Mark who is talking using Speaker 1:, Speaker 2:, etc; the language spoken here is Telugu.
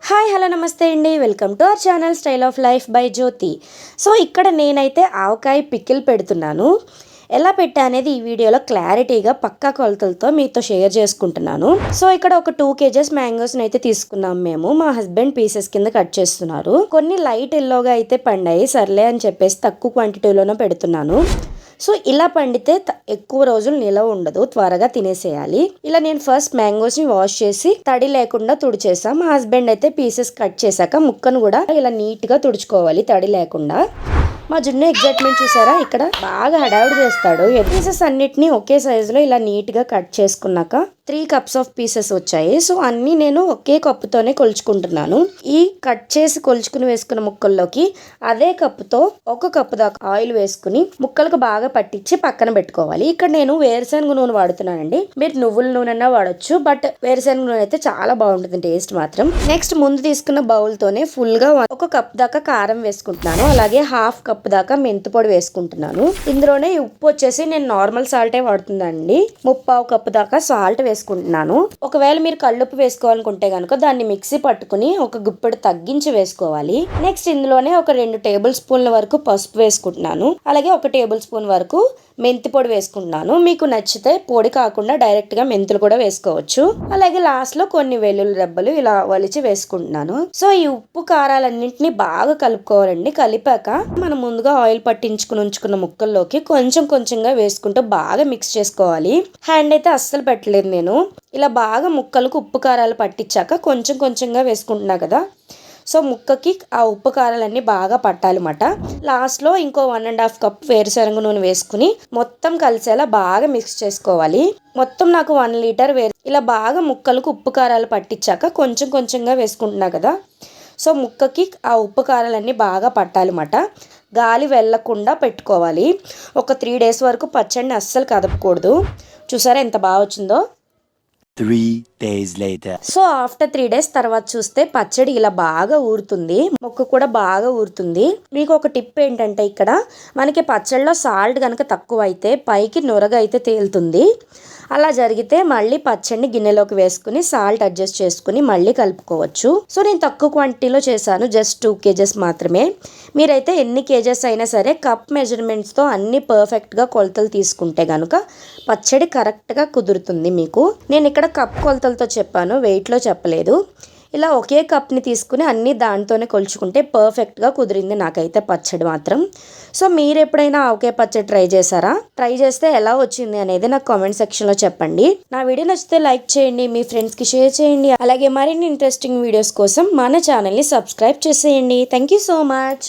Speaker 1: హాయ్ హలో నమస్తే అండి, welcome to our channel style of life by Jyothi. So ఇక్కడ నేనైతే ఆవకాయ పికిల్ పెడుతున్నాను. ఎలా పెట్టా అనేది ఈ వీడియోలో క్లారిటీగా పక్కా కొలతలతో మీతో షేర్ చేసుకుంటున్నాను. సో ఇక్కడ ఒక 2 kgs మ్యాంగోస్ని అయితే తీసుకున్నాం మేము. మా హస్బెండ్ పీసెస్ కింద కట్ చేస్తున్నారు. కొన్ని లైట్ ఎల్లోగా అయితే పండాయి, సర్లే అని చెప్పేసి తక్కువ క్వాంటిటీలోనే పెడుతున్నాను. సో ఇలా పండితే ఎక్కువ రోజులు నిలవ ఉండదు, త్వరగా తినేసేయాలి. ఇలా నేను ఫస్ట్ మ్యాంగోస్ ని వాష్ చేసి తడి లేకుండా తుడిచేసా. మా హస్బెండ్ అయితే పీసెస్ కట్ చేశాక ముక్కను కూడా ఇలా నీట్ గా తుడుచుకోవాలి తడి లేకుండా. మా జున్ను ఎగ్జైట్మెంట్ చూసారా, ఇక్కడ బాగా హడావుడి చేస్తాడు. పీసెస్ అన్నిటిని ఒకే సైజులో ఇలా నీట్ గా కట్ చేసుకున్నాక 3 cups ఆఫ్ పీసెస్ వచ్చాయి. సో అన్ని నేను ఒకే కప్పుతోనే కొలుచుకుంటున్నాను. ఈ కట్ చేసి కొలుచుకుని వేసుకున్న ముక్కల్లోకి అదే కప్పుతో 1 కప్పు దాకా ఆయిల్ వేసుకుని ముక్కలకు బాగా పట్టించి పక్కన పెట్టుకోవాలి. ఇక్కడ నేను వేరుశనగ నూనె వాడుతున్నానండి. మీరు నువ్వుల నూనె వాడచ్చు, బట్ వేరుశనగ నూనె అయితే చాలా బాగుంటుంది టేస్ట్ మాత్రం. నెక్స్ట్ ముందు తీసుకున్న బౌల్ తోనే ఫుల్ గా 1 కప్ దాకా కారం వేసుకుంటున్నాను. అలాగే 1/2 కప్ దాకా మెంతు పొడి వేసుకుంటున్నాను. ఇందులోనే ఉప్పు వచ్చేసి నేను నార్మల్ సాల్టే వాడుతుందండి. 3/4 కప్ దాకా సాల్ట్ వేసుకుంటున్నాను. ఒకవేళ మీరు కల్లుప్పు వేసుకోవాలనుకుంటే కనుక దాన్ని మిక్సీ పట్టుకుని ఒక గుప్పెడు తగ్గించి వేసుకోవాలి. నెక్స్ట్ ఇందులోనే ఒక 2 టేబుల్ స్పూన్ల వరకు పసుపు వేసుకుంటున్నాను. అలాగే 1 టేబుల్ స్పూన్ వరకు మెంతి పొడి వేసుకుంటున్నాను. మీకు నచ్చితే పొడి కాకుండా డైరెక్ట్ గా మెంతులు కూడా వేసుకోవచ్చు. అలాగే లాస్ట్ లో కొన్ని వెల్లుల్లి రెబ్బలు ఇలా వలిచి వేసుకుంటున్నాను. సో ఈ ఉప్పు కారాలన్నింటినీ బాగా కలుపుకోవాలండి. కలిపాక మనం ముందుగా ఆయిల్ పట్టించుకుని ఉంచుకున్న ముక్కల్లోకి కొంచెం కొంచెంగా వేసుకుంటూ బాగా మిక్స్ చేసుకోవాలి. హ్యాండ్ అయితే అస్సలు పెట్టలేదు నేను. ఇలా బాగా ముక్కలకు ఉప్పు కారాలు పట్టించాక కొంచెం కొంచెంగా వేసుకుంటున్నా కదా. సో ముక్కకి ఆ ఉప్పు కారాలన్నీ బాగా పట్టాలన్నమాట. లాస్ట్లో ఇంకో 1.5 కప్ వేరుశనగ నూనె వేసుకుని మొత్తం కలిసేలా బాగా మిక్స్ చేసుకోవాలి. మొత్తం నాకు 1 లీటర్ ఇలా బాగా ముక్కలకు ఉప్పు కారాలు పట్టించాక కొంచెం కొంచెంగా వేసుకుంటున్నా కదా. సో ముక్కకి ఆ ఉప్పు కారాలన్నీ బాగా పట్టాలన్నమాట. గాలి వెళ్ళకుండా పెట్టుకోవాలి. ఒక 3 days వరకు పచ్చడిని అస్సలు కదపకూడదు. చూసారా ఎంత బాగా వచ్చిందో.
Speaker 2: 3 days later.
Speaker 1: So after 3 days తర్వాత చూస్తే పచ్చడి ఇలా బాగా ఊరుతుంది, మొక్క కూడా బాగా ఊరుతుంది. మీకు ఒక టిప్ ఏంటంటే, ఇక్కడ మనకి పచ్చడిలో సాల్ట్ కనుక తక్కువ అయితే పైకి నొరగ అయితే తేలుతుంది. అలా జరిగితే మళ్ళీ పచ్చడిని గిన్నెలోకి వేసుకుని సాల్ట్ అడ్జస్ట్ చేసుకుని మళ్ళీ కలుపుకోవచ్చు. సో నేను తక్కువ క్వాంటిటీలో చేశాను, జస్ట్ 2 kgs మాత్రమే. మీరైతే ఎన్ని కేజెస్ అయినా సరే కప్ మెజర్మెంట్స్తో అన్ని పర్ఫెక్ట్గా కొలతలు తీసుకుంటే కనుక పచ్చడి కరెక్ట్గా కుదురుతుంది మీకు. నేను ఇక్కడ కప్ కొలతలతో చెప్పాను, వెయిట్లో చెప్పలేదు. ఇలా ఒకే కప్ని తీసుకుని అన్నీ దాంతోనే కొలుచుకుంటే పర్ఫెక్ట్గా కుదిరింది నాకైతే పచ్చడి మాత్రం. సో మీరు ఎప్పుడైనా ఒకే పచ్చడి ట్రై చేశారా? ట్రై చేస్తే ఎలా వచ్చింది అనేది నాకు కామెంట్ సెక్షన్లో చెప్పండి. నా వీడియో నచ్చితే లైక్ చేయండి, మీ ఫ్రెండ్స్కి షేర్ చేయండి. అలాగే మరిన్ని ఇంట్రెస్టింగ్ వీడియోస్ కోసం మన ఛానల్ని సబ్స్క్రైబ్ చేసేయండి. Thank you so much.